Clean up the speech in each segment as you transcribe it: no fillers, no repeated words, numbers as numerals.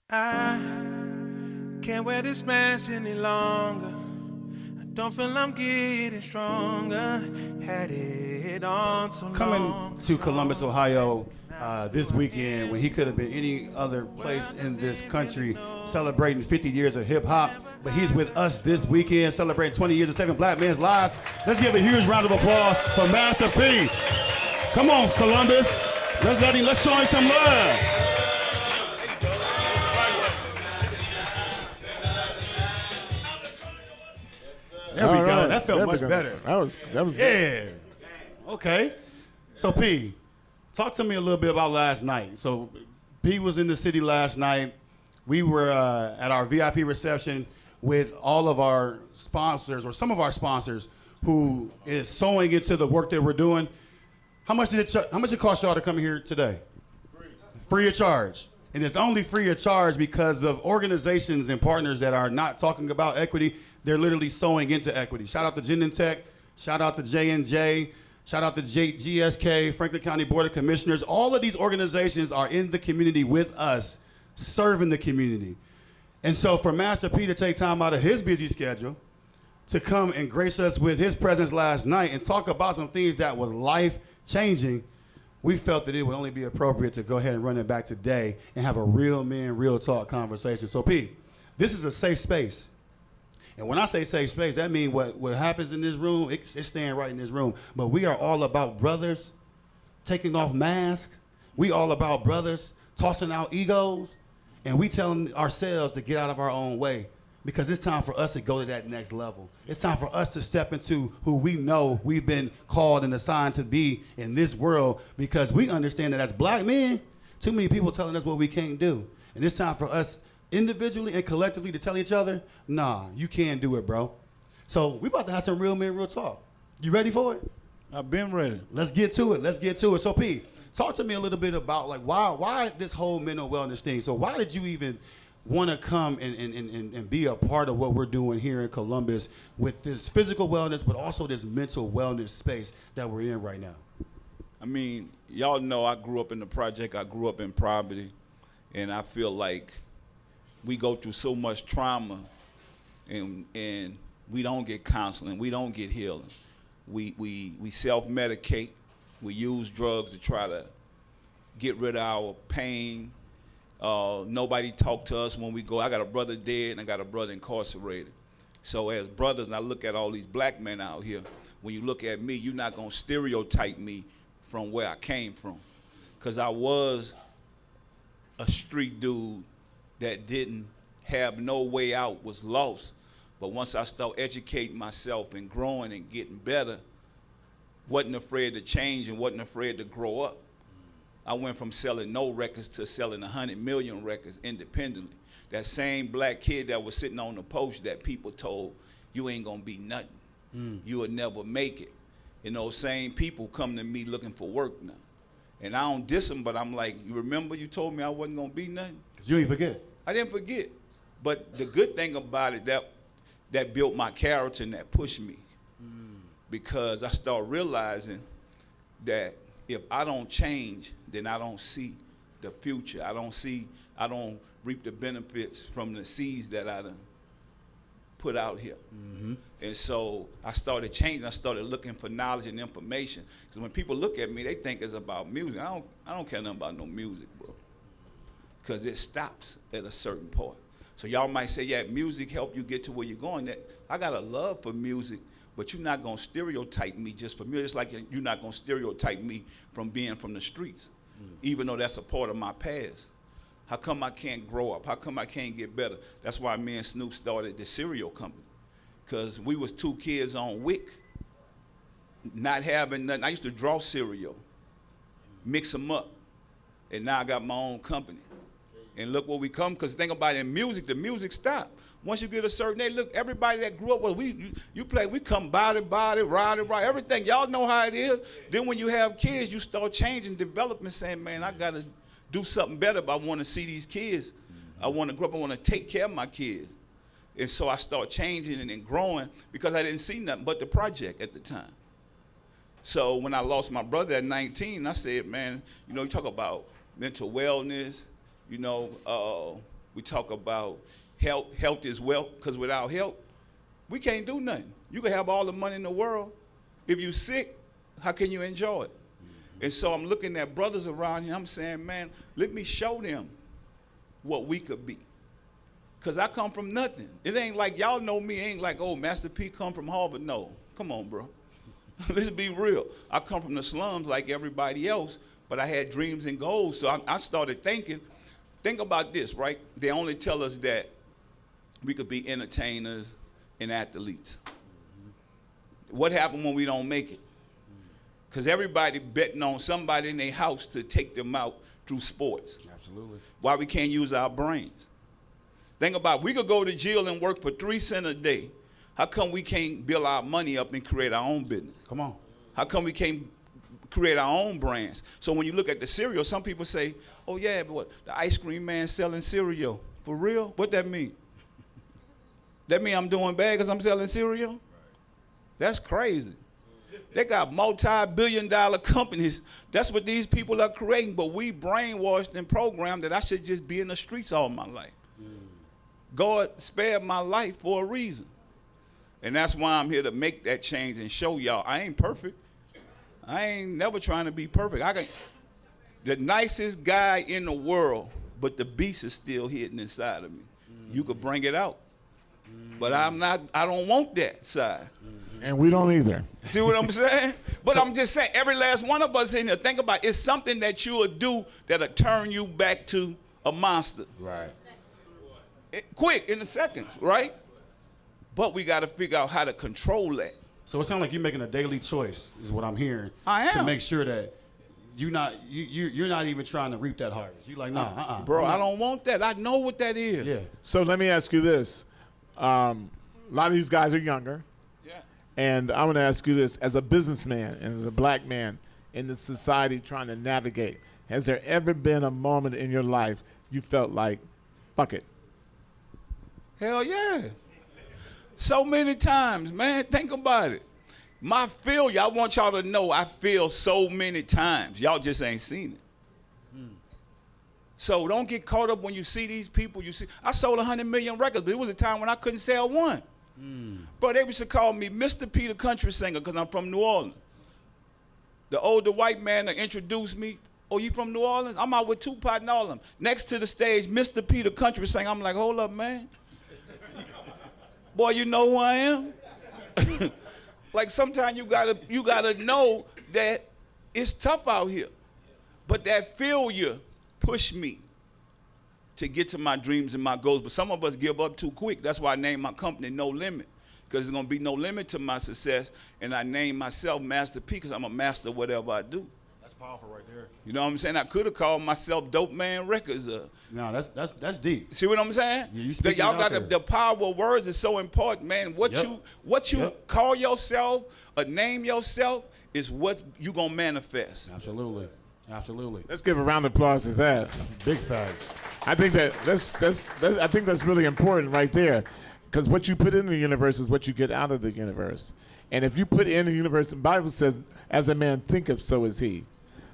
I can't wear this mask any longer. I don't feel I'm getting stronger. Had it on so long. Coming to Columbus, Ohio this weekend when he could have been any other place in this country celebrating 50 years of hip hop. But he's with us this weekend celebrating 20 years of saving black men's lives. Let's give a huge round of applause for Master P. Come on, Columbus. Let's show him some love. There we go. That felt much better. That was yeah. Okay. So P, talk to me a little bit about last night. So P was in the city last night. We were at our VIP reception with all of our sponsors, or some of our sponsors, who is sewing into the work that we're doing. How much did it cost y'all to come here today? Free of charge. And it's only free of charge because of organizations and partners that are not talking about equity. They're literally sewing into equity. Shout out to Genentech, shout out to J&J, shout out to GSK, Franklin County Board of Commissioners. All of these organizations are in the community with us, serving the community. And so for Master P to take time out of his busy schedule to come and grace us with his presence last night and talk about some things that was life-changing, we felt that it would only be appropriate to go ahead and run it back today and have a real men, real talk conversation. So P, this is a safe space. And when I say safe space, that means what happens in this room, it's staying right in this room. But we are all about brothers taking off masks. We all about brothers tossing out egos. And we telling ourselves to get out of our own way because it's time for us to go to that next level. It's time for us to step into who we know we've been called and assigned to be in this world because we understand that as black men, too many people telling us what we can't do. And it's time for us individually and collectively to tell each other, nah, you can't do it, bro. So we about to have some real men, real talk. You ready for it? I've been ready. Let's get to it. So P, talk to me a little bit about like why this whole mental wellness thing. So why did you even want to come and be a part of what we're doing here in Columbus with this physical wellness, but also this mental wellness space that we're in right now? I mean, y'all know I grew up in the project. I grew up in poverty, and I feel like we go through so much trauma, and we don't get counseling. We don't get healing. We self-medicate. We use drugs to try to get rid of our pain. Nobody talk to us when we go. I got a brother dead and I got a brother incarcerated. So as brothers, and I look at all these black men out here, when you look at me, you're not going to stereotype me from where I came from. Because I was a street dude that didn't have no way out, was lost. But once I started educating myself and growing and getting better, wasn't afraid to change and wasn't afraid to grow up. I went from selling no records to selling 100 million records independently. That same black kid that was sitting on the post that people told, you ain't gonna be nothing. You will never make it. And those same people come to me looking for work now. And I don't diss them, but I'm like, you remember you told me I wasn't gonna be nothing? You ain't forget. I didn't forget. But the good thing about it, that built my character and that pushed me. Because I started realizing that if I don't change, then I don't see the future. I don't reap the benefits from the seeds that I done put out here. And so I started changing. I started looking for knowledge and information. Because when people look at me, they think it's about music. I don't care nothing about no music, bro. Because it stops at a certain point. So y'all might say, yeah, music helped you get to where you're going. I got a love for music, but you're not going to stereotype me just for music. It's like you're not going to stereotype me from being from the streets, even though that's a part of my past. How come I can't grow up? How come I can't get better? That's why me and Snoop started the cereal company, because we was two kids on WIC, not having nothing. I used to draw cereal, mix them up, and now I got my own company. And look where we come, because think about it, in music, the music stopped. Once you get a certain age, look, everybody that grew up with, we come body, ride, everything. Y'all know how it is. Then when you have kids, you start changing, developing, saying, man, I got to do something better, but I want to see these kids. I want to grow up, I want to take care of my kids. And so I start changing and growing because I didn't see nothing but the project at the time. So when I lost my brother at 19, I said, man, you talk about mental wellness, We talk about health. Health is wealth, because without health, we can't do nothing. You can have all the money in the world. If you're sick, how can you enjoy it? And so I'm looking at brothers around here. I'm saying, man, let me show them what we could be. Because I come from nothing. It ain't like, y'all know me, ain't like, oh, Master P come from Harvard. No, come on, bro. Let's be real. I come from the slums like everybody else, but I had dreams and goals. So I started thinking, think about this, right? They only tell us that we could be entertainers and athletes. What happened when we don't make it? Because everybody betting on somebody in their house to take them out through sports. Absolutely. Why we can't use our brains? Think about it. We could go to jail and work for 3 cents a day. How come we can't build our money up and create our own business? Come on. How come we can't create our own brands? So when you look at the cereal, some people say, oh yeah, but what, the ice cream man selling cereal. For real? What that mean? That mean I'm doing bad because I'm selling cereal? That's crazy. They got multi-billion-dollar companies. That's what these people are creating, but we brainwashed and programmed that I should just be in the streets all my life. God spared my life for a reason. And that's why I'm here to make that change and show y'all I ain't perfect. I ain't never trying to be perfect. The nicest guy in the world, but the beast is still hidden inside of me. You could bring it out. But I don't want that side. And we don't either. See what I'm saying? But I'm just saying, every last one of us in here, think about it, it's something that you will do that'll turn you back to a monster. Right. Quick, in the seconds, right? But we got to figure out how to control that. So it sounds like you're making a daily choice, is what I'm hearing. I am. To make sure that you're not even trying to reap that harvest. You're like, nah, Bro, I don't want that. I know what that is. Yeah. So let me ask you this. A lot of these guys are younger. Yeah. And I want to ask you this. As a businessman and as a black man in the society trying to navigate, has there ever been a moment in your life you felt like, fuck it? Hell yeah. So many times, man. Think about it. My failure, I want y'all to know I failed so many times. Y'all just ain't seen it. So don't get caught up when you see these people. I sold 100 million records, but it was a time when I couldn't sell one. Bro, they used to call me Mr. P, the country singer, because I'm from New Orleans. The older white man that introduced me, oh, you from New Orleans? I'm out with Tupac and all of them. Next to the stage, Mr. P, the country singer. I'm like, hold up, man. Boy, you know who I am? Like sometimes you gotta know that it's tough out here. But that failure pushed me to get to my dreams and my goals. But some of us give up too quick. That's why I named my company No Limit. Because there's gonna be no limit to my success. And I named myself Master P because I'm a master of whatever I do. That's powerful right there. You know what I'm saying? I could have called myself Dope Man Records. No, that's deep. See what I'm saying? Yeah, you speaking y'all it got out the power of words is so important, man. What you call yourself or name yourself is what you gonna manifest. Absolutely. Let's give a round of applause to that. Big facts. I think that's really important right there, because what you put in the universe is what you get out of the universe. And if you put in the universe, the Bible says, "As a man thinketh, so is he."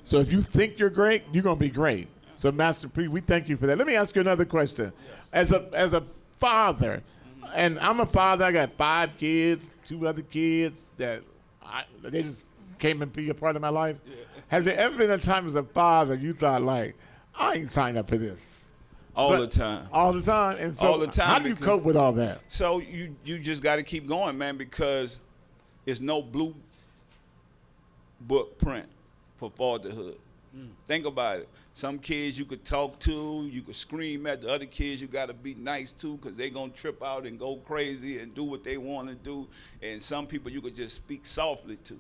So if you think you're great, you're gonna be great. So Master P, we thank you for that. Let me ask you another question. As a father, and I'm a father. I got 5 kids, 2 other kids that they just came and be a part of my life. Yeah. Has there ever been a time as a father you thought like, I ain't signed up for this? All the time. All the time. And so all the time. How do you cope with all that? So you just got to keep going, man, because it's no blue book print for fatherhood. Think about it. Some kids you could talk to, you could scream at. The other kids you got to be nice to, because they going to trip out and go crazy and do what they want to do. And some people you could just speak softly to.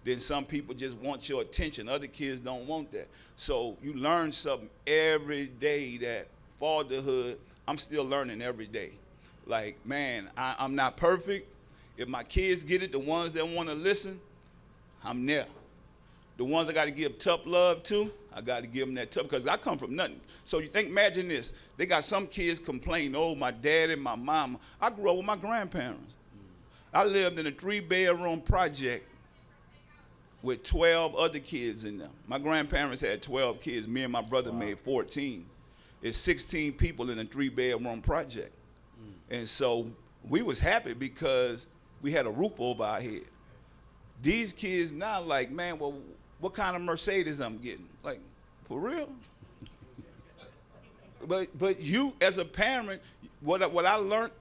Then some people just want your attention. Other kids don't want that. So you learn something every day. That fatherhood, I'm still learning every day. Like, man, I'm not perfect. If my kids get it, the ones that want to listen, I'm there. The ones I got to give tough love to, I got to give them that tough, because I come from nothing. So you think, imagine this. They got some kids complain, oh, my dad and my mama. I grew up with my grandparents. I lived in a 3-bedroom project with 12 other kids in them. My grandparents had 12 kids. Me and my brother made 14. it's 16 people in a 3-bedroom project. And so we was happy because we had a roof over our head. These kids now like, man, well, what kind of Mercedes I'm getting? Like, for real? But you, as a parent, what I learned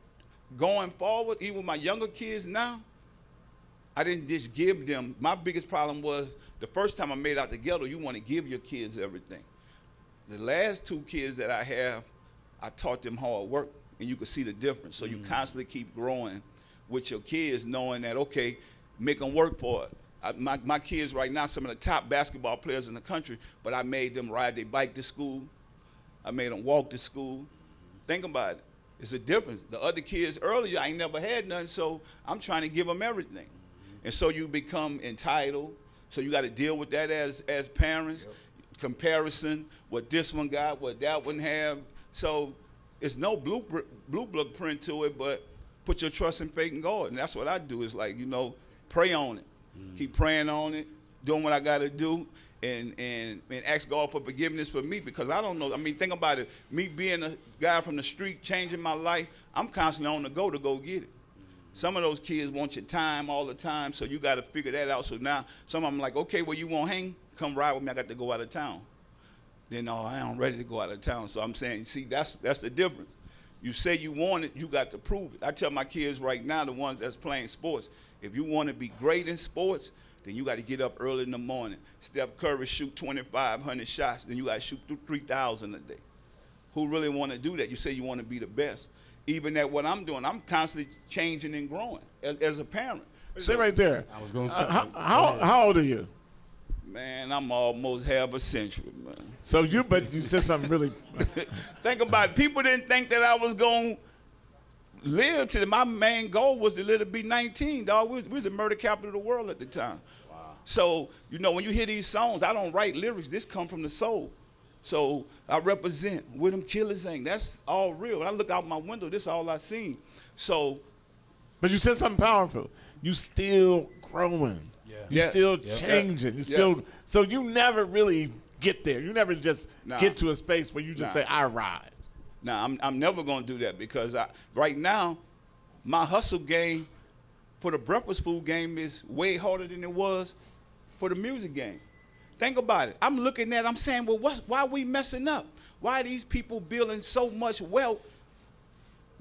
going forward, even with my younger kids now, I didn't just give them. My biggest problem was the first time I made out the ghetto, you want to give your kids everything. The last 2 kids that I have, I taught them hard work, and you can see the difference. So you constantly keep growing with your kids, knowing that, okay, make them work for it. My kids right now, some of the top basketball players in the country, but I made them ride their bike to school. I made them walk to school. Think about it. It's a difference. The other kids earlier, I ain't never had none, so I'm trying to give them everything. And so you become entitled. So you got to deal with that as parents. Yep. Comparison, what this one got, what that one have. So it's no blueprint to it, but put your trust and faith in God. And that's what I do. It's like, pray on it. Keep praying on it, doing what I got to do, and ask God for forgiveness for me, because I don't know. I mean, think about it. Me being a guy from the street, changing my life, I'm constantly on the go to go get it. Some of those kids want your time all the time, so you got to figure that out. So now some of them like, okay, well, you won't hang? Come ride with me. I got to go out of town. Then, no, I ain't ready to go out of town. So I'm saying, see, that's the difference. You say you want it, you got to prove it. I tell my kids right now, the ones that's playing sports, if you want to be great in sports, then you got to get up early in the morning. Steph Curry shoot 2,500 shots, then you got to shoot 3,000 a day. Who really want to do that? You say you want to be the best. Even at what I'm doing, I'm constantly changing and growing as a parent. Stay right there. I was going to say. How old are you? Man, I'm almost half a century, man. So you said something really. Think about it. People didn't think that I was going to live to my main goal was to live to be 19, dog. We was the murder capital of the world at the time. Wow. So, when you hear these songs, I don't write lyrics. This come from the soul. So I represent where them killers ain't. That's all real. When I look out my window, this is all I seen. So. But you said something powerful. You still growing. Yeah. You still changing. You still. So you never really get there. You never just get to a space where you just say, I ride. I'm never going to do that, because right now, my hustle game for the breakfast food game is way harder than it was for the music game. Think about it. I'm looking at it, I'm saying, well, why are we messing up? Why are these people building so much wealth?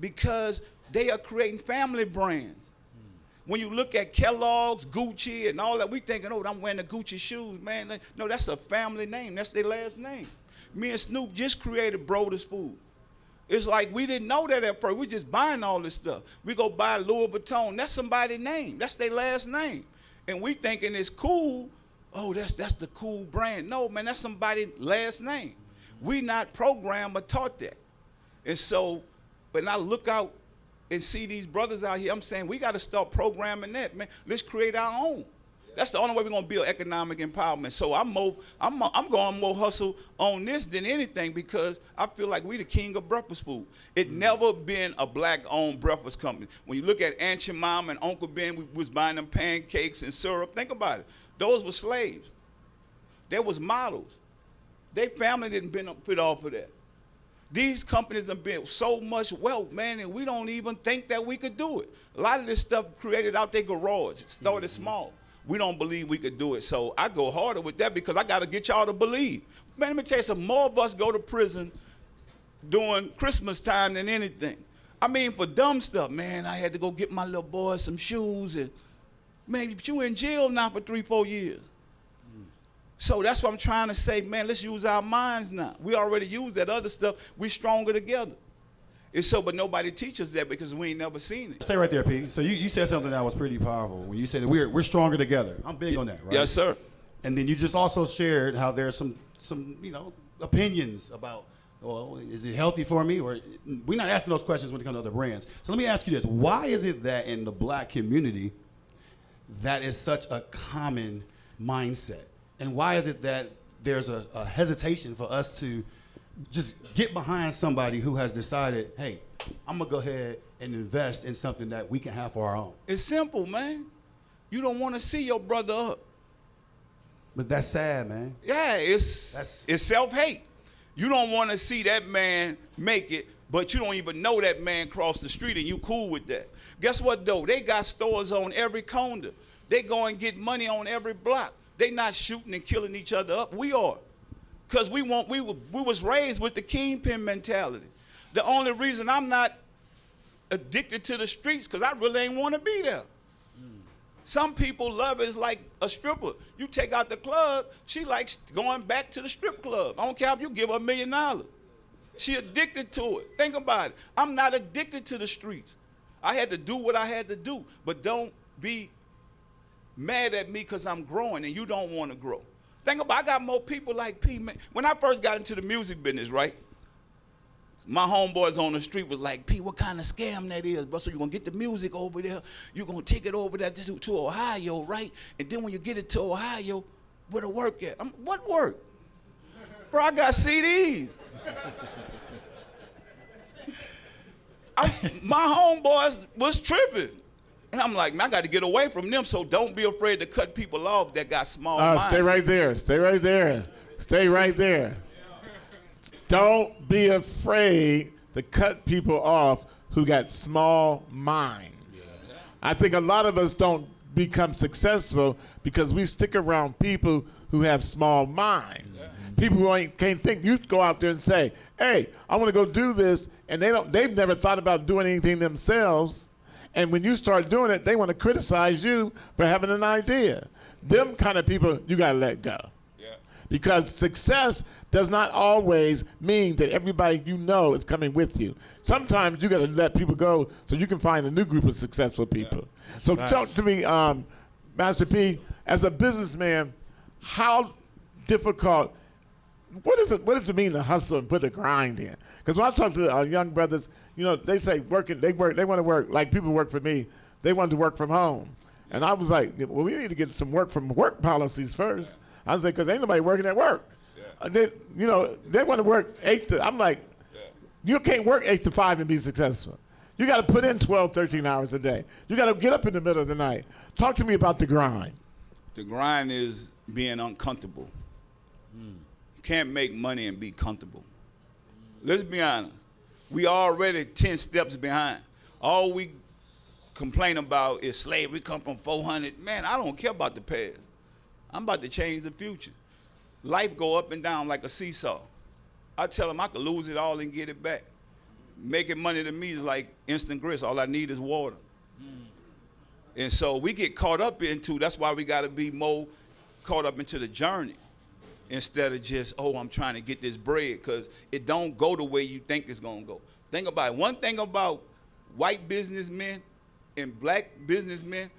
Because they are creating family brands. When you look at Kellogg's, Gucci, and all that, we thinking, oh, I'm wearing the Gucci shoes, man. No, that's a family name. That's their last name. Me and Snoop just created Broder's Food. It's like we didn't know that at first. We just buying all this stuff. We go buy Louis Vuitton. That's somebody's name. That's their last name. And we thinking it's cool. Oh, that's the cool brand. No, man, that's somebody's last name. We not programmed or taught that. And so when I look out and see these brothers out here, I'm saying we got to start programming that, man. Let's create our own. That's the only way we're gonna build economic empowerment. So I'm going more hustle on this than anything, because I feel like we the king of breakfast food. It never been a black-owned breakfast company. When you look at Aunt your mom and Uncle Ben, we was buying them pancakes and syrup. Think about it. Those were slaves. They was models. Their family didn't benefit off of that. These companies have built so much wealth, man, and we don't even think that we could do it. A lot of this stuff created out their garage. It started small. We don't believe we could do it. So I go harder with that, because I got to get y'all to believe. Man, let me tell you something. More of us go to prison during Christmas time than anything. I mean, for dumb stuff. Man, I had to go get my little boy some shoes. And man, you in jail now for 3-4 years. So that's what I'm trying to say, man, let's use our minds now. We already use that other stuff. We stronger together. It's so, but nobody teaches that because we ain't never seen it. Stay right there, P. So you said something that was pretty powerful when you said that we're stronger together. I'm big on that, right? Yes, sir. And then you just also shared how there's some opinions about, well, is it healthy for me? Or we're not asking those questions when it comes to other brands. So let me ask you this. Why is it that in the black community that is such a common mindset? And why is it that there's a hesitation for us to just get behind somebody who has decided, hey, I'm going to go ahead and invest in something that we can have for our own? It's simple, man. You don't want to see your brother up. But that's sad, man. Yeah, it's self-hate. You don't want to see that man make it, but you don't even know that man cross the street and you cool with that. Guess what, though? They got stores on every corner. They go and get money on every block. They not shooting and killing each other up. We are. Because we was raised with the kingpin mentality. The only reason I'm not addicted to the streets because I really ain't want to be there. Some people love it as like a stripper. You take out the club, she likes going back to the strip club. I don't care if you give her $1 million. She addicted to it. Think about it. I'm not addicted to the streets. I had to do what I had to do. But don't be mad at me because I'm growing and you don't want to grow. Think about it. I got more people like P, man. When I first got into the music business, right? My homeboys on the street was like, P, what kind of scam that is? But so you're going to get the music over there. You're going to take it over there to Ohio, right? And then when you get it to Ohio, where the work at? What work? Bro, I got CDs. My homeboys was tripping. And I'm like, man, I got to get away from them, so don't be afraid to cut people off that got small minds. Stay right there. Stay right there. Stay right there. Don't be afraid to cut people off who got small minds. I think a lot of us don't become successful because we stick around people who have small minds. People who can't think. You go out there and say, hey, I want to go do this, and they've never thought about doing anything themselves. And when you start doing it, they want to criticize you for having an idea. Them kind of people, you got to let go. Yeah. Because success does not always mean that everybody you know is coming with you. Sometimes you got to let people go so you can find a new group of successful people. Yeah. So talk to me, Master P, as a businessman, how difficult, what does it mean to hustle and put a grind in? Because when I talk to young brothers, you know, they say they want to work like people work for me. They want to work from home. And I was like, well, we need to get some work from work policies first. I was like, because ain't nobody working at work. They want to work 8 to, I'm like, you can't work 8 to 5 and be successful. You got to put in 12, 13 hours a day. You got to get up in the middle of the night. Talk to me about the grind. The grind is being uncomfortable. You can't make money and be comfortable. Let's be honest. We already 10 steps behind. All we complain about is slavery come from 400. Man, I don't care about the past. I'm about to change the future. Life go up and down like a seesaw. I tell them I could lose it all and get it back. Making money to me is like instant grits. All I need is water. And so we get caught up into, that's why we got to be more caught up into the journey instead of just, oh, I'm trying to get this bread, because it don't go the way you think it's going to go. Think about it. One thing about white businessmen and black businessmen,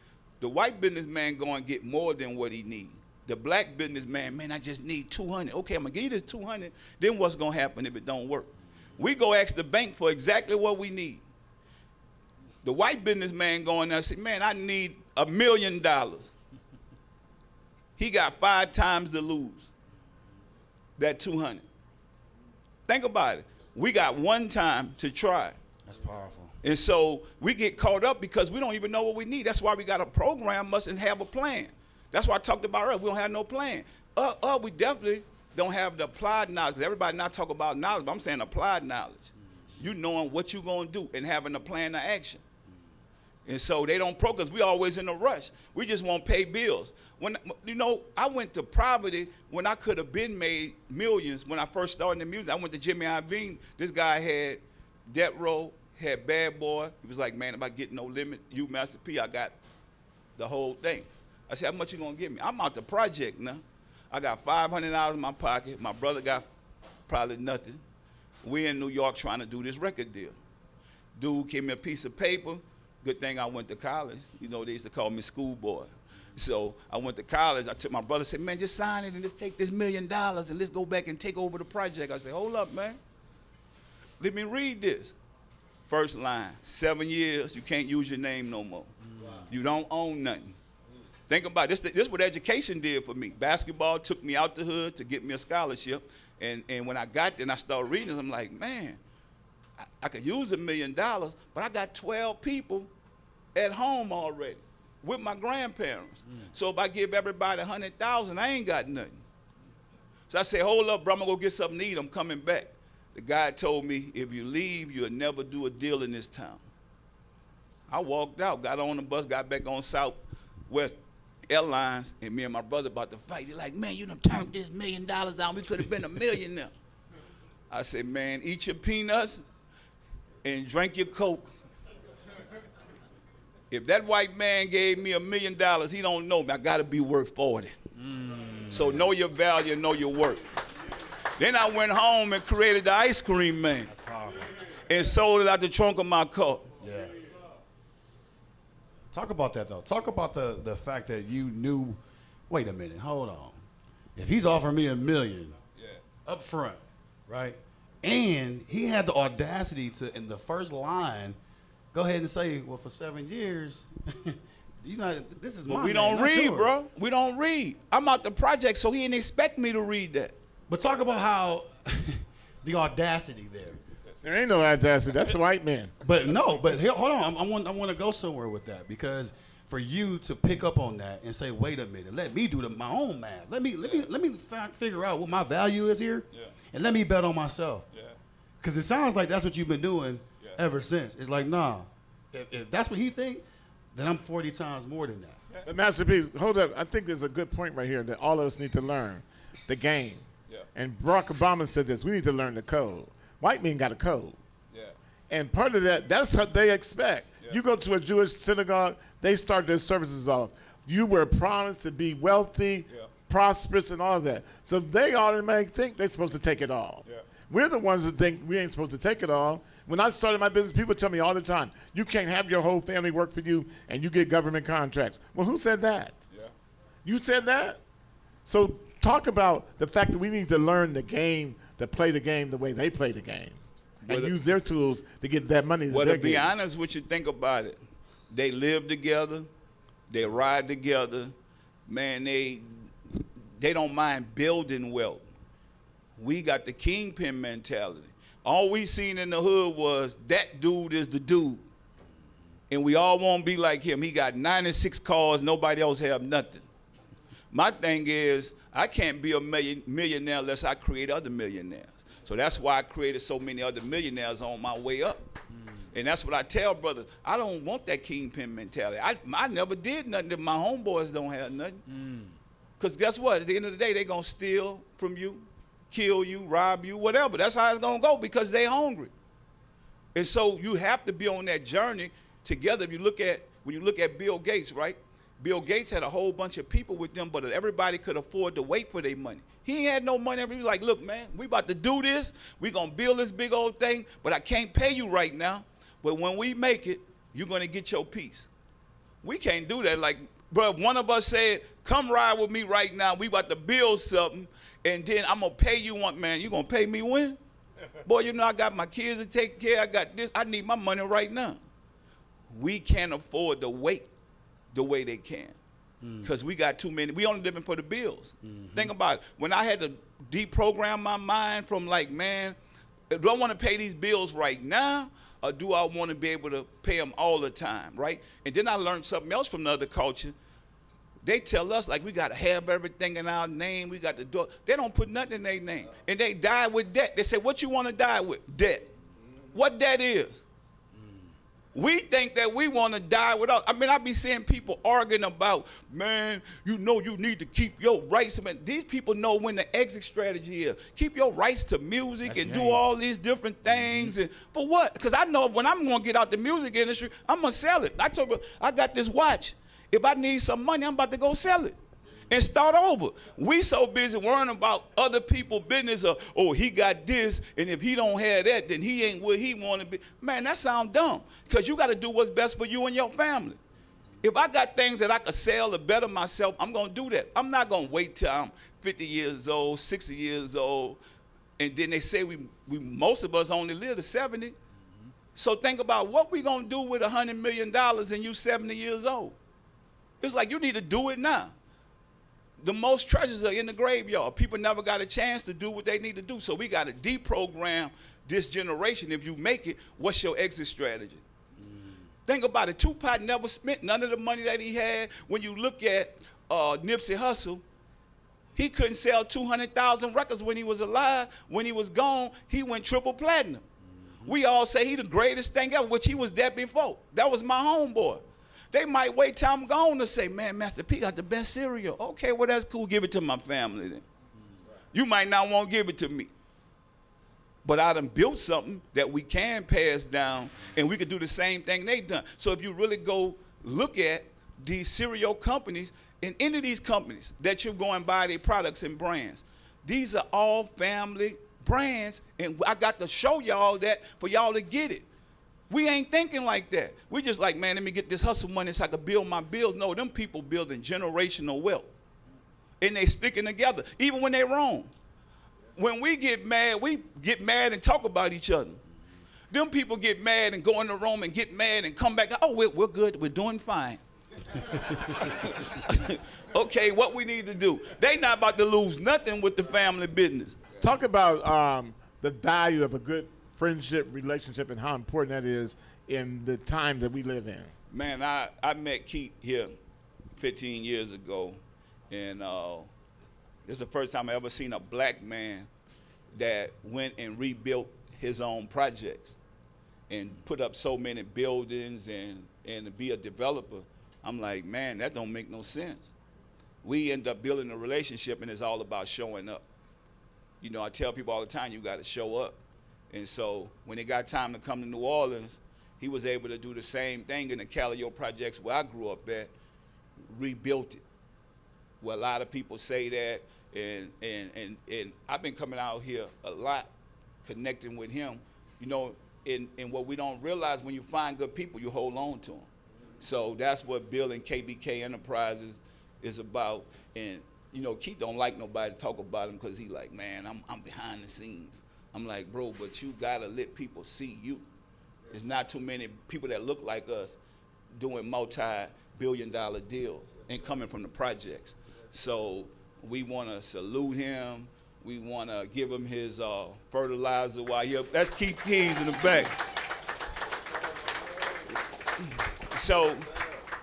the white businessman going to get more than what he needs. The black businessman, man, I just need 200. Okay, I'm going to give you this 200. Then what's going to happen if it don't work? We go ask the bank for exactly what we need. The white businessman going there and say, man, I need $1 million. He got 5 times to lose that 200. Think about it. We got 1 time to try. That's powerful. And so we get caught up because we don't even know what we need. That's why we got to program us and have a plan. That's why I talked about earlier. We don't have no plan. We definitely don't have the applied knowledge. Everybody not talk about knowledge, but I'm saying applied knowledge. You knowing what you're going to do and having a plan of action. And so they don't because we always in a rush. We just want to pay bills. When I went to poverty when I could have been made millions when I first started in music. I went to Jimmy Iovine. This guy had Death Row, had Bad Boy. He was like, man, if I get No Limit, you Master P, I got the whole thing. I said, how much you gonna give me? I'm out the project now. I got $500 in my pocket. My brother got probably nothing. We in New York trying to do this record deal. Dude gave me a piece of paper. Good thing I went to college. You know, they used to call me schoolboy. So I went to college. I took my brother, said, man, just sign it and let's take this $1 million and let's go back and take over the project. I said, hold up, man. Let me read this. First line, 7 years, you can't use your name no more. Wow. You don't own nothing. Think about this. This is what education did for me. Basketball took me out the hood to get me a scholarship. And when I got there and I started reading this, I'm like, man, I could use $1 million, but I got 12 people at home already with my grandparents. So if I give everybody $100,000, I ain't got nothing. So I said, hold up, bro, I'm going to go get something to eat. I'm coming back. The guy told me, if you leave, you'll never do a deal in this town. I walked out, got on the bus, got back on Southwest Airlines, and me and my brother about to fight. He's like, man, you done turned this $1 million down. We could have been a millionaire. I said, man, eat your peanuts and drink your Coke. If that white man gave me $1 million, he don't know me. I got to be worth 40. So know your value, know your worth. Then I went home and created the ice cream man. That's powerful. And sold it out the trunk of my car. Yeah. Talk about that, though. Talk about the fact that you knew, wait a minute, hold on. If he's offering me $1 million up front, right, and he had the audacity to, in the first line, go ahead and say, well, for 7 years, you know, this is But my we name, don't not read, yours. bro. We don't read. I'm out the project, so he didn't expect me to read that. But talk about how the audacity there. There ain't no audacity. That's the white man. But no, but here, hold on. I want to go somewhere with that, because for you to pick up on that and say, wait a minute, let me do my own math. Let me figure out what my value is here, and let me bet on myself. Because it sounds like that's what you've been doing ever since. It's like, nah, if that's what he think, then I'm 40 times more than that. But Master P, hold up. I think there's a good point right here that all of us need to learn. The game. And Barack Obama said this, we need to learn the code. White men got a code. And part of that, that's what they expect. You go to a Jewish synagogue, they start their services off. You were promised to be wealthy, prosperous, and all that. So they automatically think they're supposed to take it all. We're the ones that think we ain't supposed to take it all. When I started my business, people tell me all the time, you can't have your whole family work for you and you get government contracts. Well, who said that? You said that? So talk about the fact that we need to learn the game, to play the game the way they play the game, and use their tools to get that money. Well, to be honest with you, think about it. They live together. They ride together. Man, they don't mind building wealth. We got the kingpin mentality. All we seen in the hood was that dude is the dude. And we all want to be like him. He got 96 cars. Nobody else have nothing. My thing is, I can't be a millionaire unless I create other millionaires. So that's why I created so many other millionaires on my way up. And that's what I tell brothers. I don't want that kingpin mentality. I never did nothing if my homeboys don't have nothing. Because guess what? At the end of the day, they're going to steal from you, kill you, rob you, whatever. That's how it's going to go because they're hungry. And so you have to be on that journey together. If you look at, when you look at Bill Gates, right? Bill Gates had a whole bunch of people with them, but everybody could afford to wait for their money. He ain't had no money. He was like, look, man, we about to do this. We going to build this big old thing, but I can't pay you right now. But when we make it, you're going to get your piece. We can't do that. Like, bro, one of us said, come ride with me right now. We about to build something, and then I'm going to pay you one. Man, you going to pay me when? Boy, you know, I got my kids to take care. I got this. I need my money right now. We can't afford to wait the way they can, because we got too many. We only living for the bills. Think about it. When I had to deprogram my mind from like, man, do I want to pay these bills right now, or do I want to be able to pay them all the time, right? And then I learned something else from the other culture. They tell us like we got to have everything in our name. We got to do it. They don't put nothing in their name, and they die with debt. They say, what you want to die with? Debt. What debt is? We think that we want to die without. I mean, I be seeing people arguing about, man, you know you need to keep your rights. Man, these people know when the exit strategy is. Keep your rights to music. That's and do all these different things. And for what? Because I know when I'm going to get out the music industry, I'm going to sell it. I told you, I got this watch. If I need some money, I'm about to go sell it and start over. We so busy worrying about other people's business. Oh, he got this, and if he don't have that, then he ain't what he want to be. Man, that sounds dumb, because you got to do what's best for you and your family. If I got things that I could sell to better myself, I'm going to do that. I'm not going to wait till I'm 50 years old, 60 years old, and then they say we most of us only live to 70. So think about what we going to do with $100 million and you 70 years old. It's like you need to do it now. The most treasures are in the graveyard. People never got a chance to do what they need to do. So we got to deprogram this generation. If you make it, what's your exit strategy? Think about it. Tupac never spent none of the money that he had. When you look at Nipsey Hussle, He couldn't sell 200,000 records when he was alive. When he was gone, he went triple platinum. We all say he the greatest thing ever, which he was that before. That was my homeboy. They might wait till I'm gone to say, man, Master P got the best cereal. Okay, well, that's cool. Give it to my family then. You might not want to give it to me. But I done built something that we can pass down, and we could do the same thing they done. So if you really go look at these cereal companies, and any of these companies that you're going to buy their products and brands, these are all family brands, and I got to show y'all that for y'all to get it. We ain't thinking like that. We just like, man, let me get this hustle money so I can build my bills. No, them people building generational wealth, and they sticking together, even when they're wrong. When we get mad and talk about each other. Them people get mad and go in the room and get mad and come back. Oh, we're good. We're doing fine. Okay, what we need to do. They not about to lose nothing with the family business. Talk about the value of a good friendship relationship and how important that is in the time that we live in. Man, I met Keith here 15 years ago, and this is the first time I ever seen a black man that went and rebuilt his own projects and put up so many buildings and to be a developer. I'm like, man, that don't make no sense. We end up building a relationship, and it's all about showing up. You know, I tell people all the time, you got to show up. And so when it got time to come to New Orleans, he was able to do the same thing in the Calio projects where I grew up at, rebuilt it. Well, a lot of people say that, and I've been coming out here a lot, connecting with him. You know, and what we don't realize, when you find good people, you hold on to them. So that's what building KBK Enterprises is about. And you know, Keith don't like nobody to talk about him because he like, man, I'm behind the scenes. I'm like, bro, but you gotta let people see you. There's not too many people that look like us doing multi-billion-dollar deals and coming from the projects. So we wanna salute him. We wanna give him his fertilizer while he up. That's Keith Keys in the back. So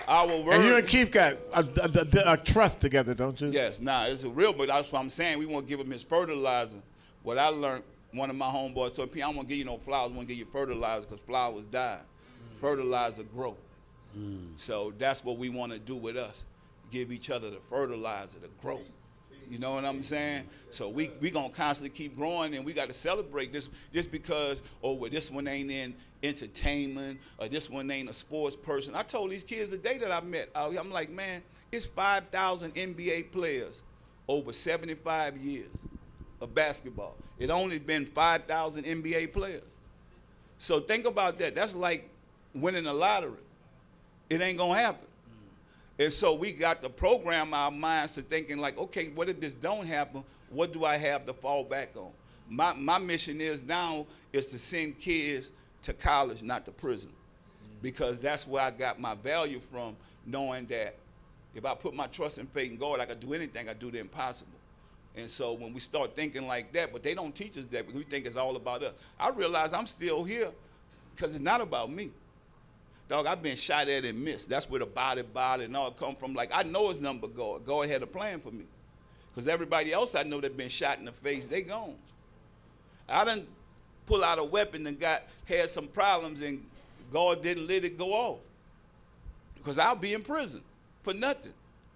our word. And you and Keith got a trust together, don't you? Yes, it's a real, but that's what I'm saying. We want to give him his fertilizer. What I learned, one of my homeboys told me, I don't want to give you no flowers, I want to give you fertilizer because flowers die. Fertilizer grow. So that's what we want to do with us. Give each other the fertilizer to grow. You know what I'm saying? So we going to constantly keep growing, and we got to celebrate this just because, well, this one ain't in entertainment or this one ain't a sports person. I told these kids the day that I met, I'm like, man, it's 5,000 NBA players over 75 years of basketball. It only been 5,000 NBA players. So think about that. That's like winning a lottery. It ain't going to happen. And so we got to program our minds to thinking like, okay, what if this don't happen? What do I have to fall back on? My mission is now is to send kids to college, not to prison, because that's where I got my value from, knowing that if I put my trust and faith in God, I can do anything. I do the impossible. And so when we start thinking like that, but they don't teach us that, because we think it's all about us. I realize I'm still here because it's not about me. Dog, I've been shot at and missed. That's where the body and all come from. Like, I know it's nothing but God. God had a plan for me. Because everybody else I know that been shot in the face, they gone. I done pull out a weapon and had some problems, and God didn't let it go off. Because I'll be in prison for nothing.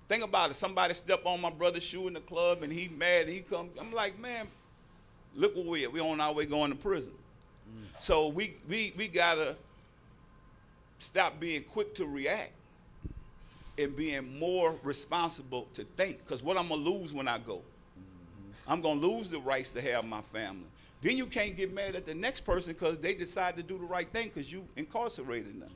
Think about it. Somebody step on my brother's shoe in the club, and he mad, and he come. I'm like, man, look where we at. We on our way going to prison. So we got to stop being quick to react and being more responsible to think. Because what I'm going to lose when I go? I'm going to lose the rights to have my family. Then you can't get mad at the next person because they decide to do the right thing because you incarcerated them.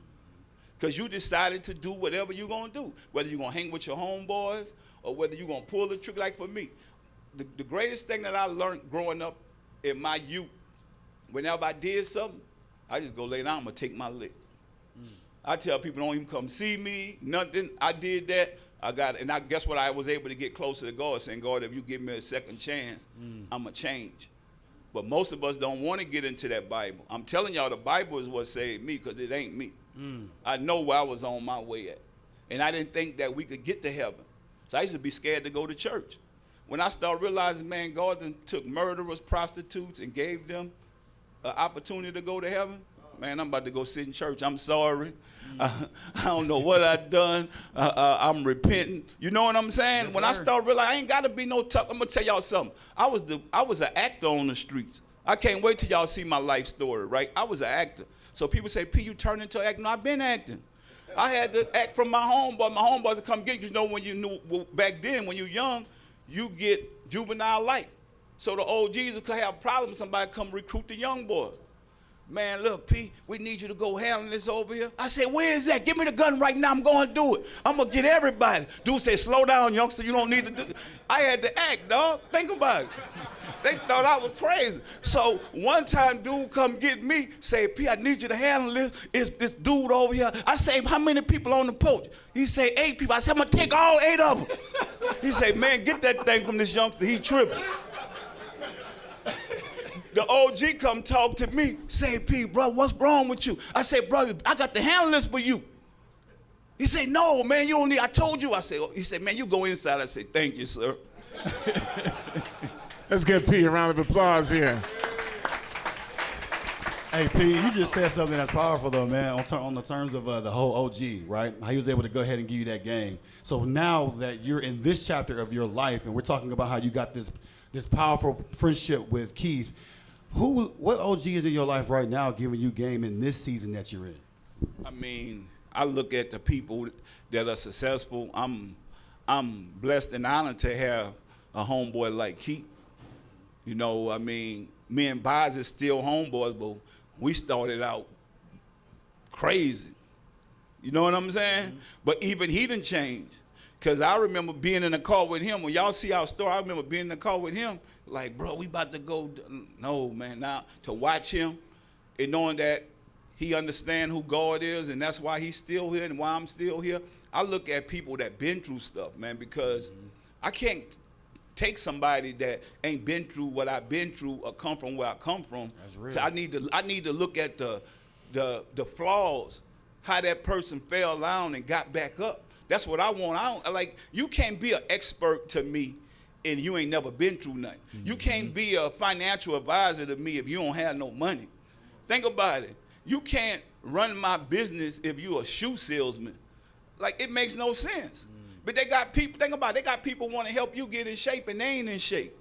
Because you decided to do whatever you're going to do. Whether you're going to hang with your homeboys or whether you're going to pull the trick. Like for me, the greatest thing that I learned growing up in my youth, whenever I did something, I just go lay down, I'm going to take my lick. I tell people don't even come see me, nothing. I did that. And I guess what, I was able to get closer to God, saying, God, if you give me a second chance, I'm going to change. But most of us don't want to get into that Bible. I'm telling y'all, the Bible is what saved me because it ain't me. I know where I was on my way at. And I didn't think that we could get to heaven. So I used to be scared to go to church. when I started realizing, man, God done took murderers, prostitutes, and gave them an opportunity to go to heaven, man, I'm about to go sit in church. I'm sorry. I don't know what I done. I'm repenting. You know what I'm saying? Yes, when I started realizing I ain't got to be no tough. I'm going to tell y'all something. I was an actor on the streets. I can't wait till y'all see my life story, right? I was an actor. So people say, P, you turned into an actor. No, I've been acting. I had to act from my homeboy. My homeboys would come get you. You know, when you knew, well, back then, when you're young, you get juvenile life. So the OGs could have problems. Somebody come recruit the young boys. Man, look, P, we need you to go handle this over here. I said, where is that? Give me the gun right now. I'm going to do it. I'm going to get everybody. Dude said, slow down, youngster. You don't need to do it. I had to act, dog. Think about it. They thought I was crazy. So one time, dude come get me, say, P, I need you to handle this. It's this dude over here. I say, how many people on the porch? He say, 8 people. I said, I'm going to take all 8 of them. He say, man, get that thing from this youngster. He tripping. The OG come talk to me, say, P, bro, what's wrong with you? I say, bro, I got the handle this for you. He say, no, man, you don't need, I told you. I say, he said, man, you go inside. I say, thank you, sir. Let's give P a round of applause here. Hey, P, you just said something that's powerful, though, man, on the terms of the whole OG, right? How he was able to go ahead and give you that game. So now that you're in this chapter of your life, and we're talking about how you got this powerful friendship with Keith, what OG is in your life right now giving you game in this season that you're in? I mean, I look at the people that are successful. I'm blessed and honored to have a homeboy like Keith. You know, I mean, me and Boz is still homeboys, but we started out crazy. You know what I'm saying? Mm-hmm. But even he done changed. Because I remember being in the car with him. When y'all see our story, I remember being in the car with him. Like, bro, we about to go. No, man, now to watch him and knowing that he understands who God is and that's why he's still here and why I'm still here. I look at people that been through stuff, man, because I can't take somebody that ain't been through what I've been through or come from where I come from. That's real. So I need to look at the flaws, how that person fell down and got back up. That's what I want. You can't be an expert to me and you ain't never been through nothing. Mm-hmm. You can't be a financial advisor to me if you don't have no money. Think about it. You can't run my business if you a shoe salesman. Like, it makes no sense. But they got people, think about it, they got people want to help you get in shape and they ain't in shape.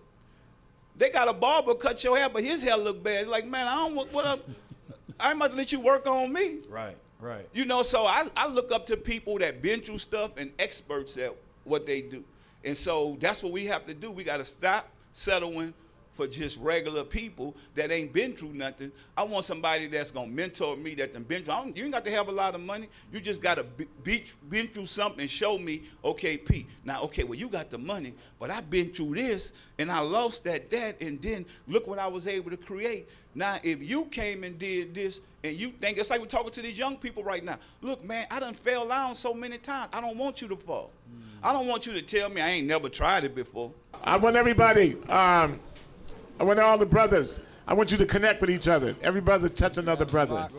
They got a barber cut your hair, but his hair look bad. It's like, man, I'm about to let you work on me. Right. You know, so I look up to people that been through stuff and experts at what they do. And so that's what we have to do. We got to stop settling for just regular people that ain't been through nothing. I want somebody that's going to mentor me that done been through. You ain't got to have a lot of money. You just got to been through something and show me, okay, P. Now, okay, well, you got the money, but I've been through this, and I lost that, and then look what I was able to create. Now, if you came and did this, and you think, it's like we're talking to these young people right now. Look, man, I done fell down so many times. I don't want you to fall. I don't want you to tell me I ain't never tried it before. I want everybody, I want all the brothers, I want you to connect with each other. Every brother touch another brother.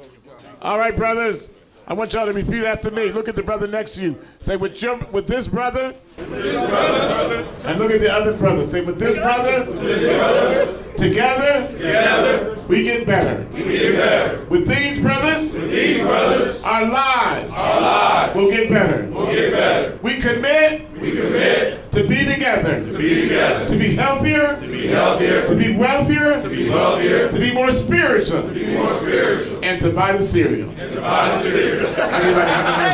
All right, brothers, I want y'all to repeat after me. Look at the brother next to you. Say, with this brother, and look at the other brother. Say, with this brother, together, we get better. With these brothers, our lives will get better. We commit to be together, to be healthier, to be wealthier, to be more spiritual, and to buy the cereal. Everybody have a